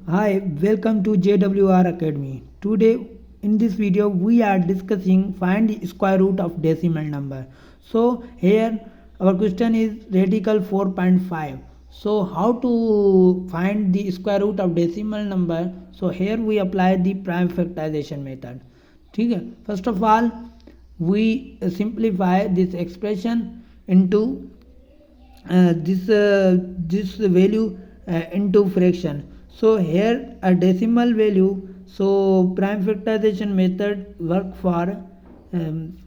Hi, welcome to JWR Academy. Today in this video we are discussing find the square root of decimal number. So here our question is radical 4.5. So how to find the square root of decimal number? So here we apply the prime factorization method. ठीक है? First of all we simplify this expression into this value into fraction. So here a decimal value, so prime factorization method work for um,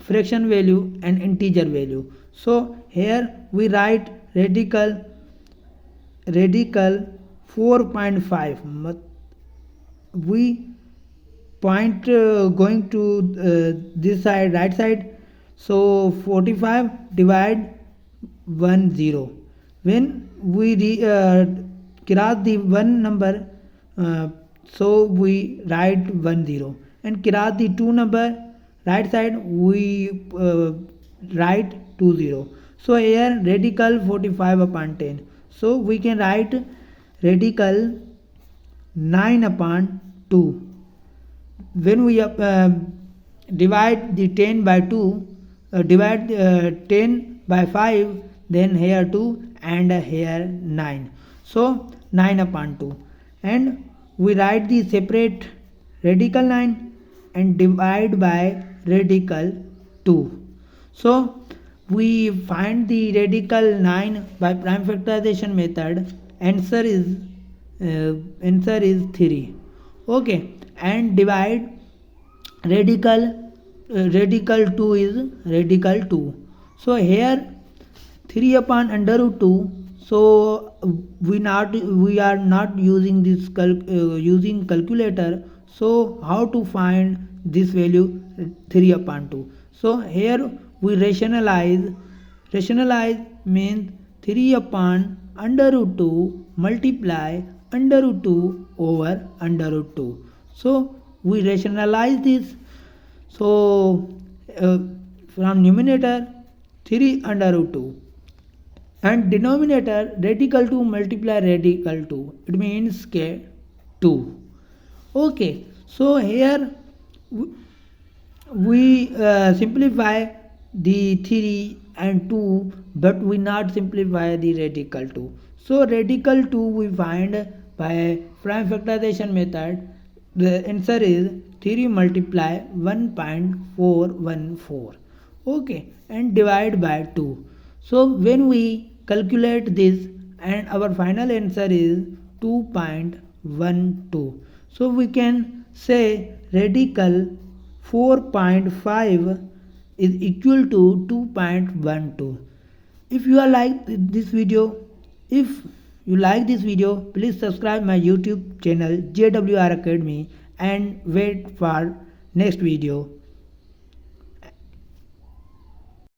fraction value and integer value. So here we write radical 4.5. We point going to this side, right side. So 45 divide 10. When we cross the one number, so we write 10, and cross the two number right side we write 20. So here radical 45 upon 10. So we can write radical 9 upon 2. When we divide the 10 by 2, divide 10 by 5, then here 2 and here 9. So 9 upon 2, and we write the separate radical 9 and divide by radical 2. So we find the radical 9 by prime factorization method. Answer is 3. Okay, and divide radical 2 is radical 2. So here 3 upon under root 2. So we are not using this using calculator. So how to find this value 3 upon 2? So here we rationalize means 3 upon under root 2 multiply under root 2 over under root 2. So we rationalize this. So from numerator 3 under root 2 and denominator radical 2 multiply radical 2, it means k 2. Okay, so here we simplify the 3 and 2, but we not simplify the radical 2. So radical 2 we find by prime factorization method. The answer is 3 multiply 1.414. Okay, and divide by 2. So when we calculate this, and our final answer is 2.12. So we can say radical 4.5 is equal to 2.12. If you are if you like this video, please subscribe my YouTube channel JWR Academy and wait for next video.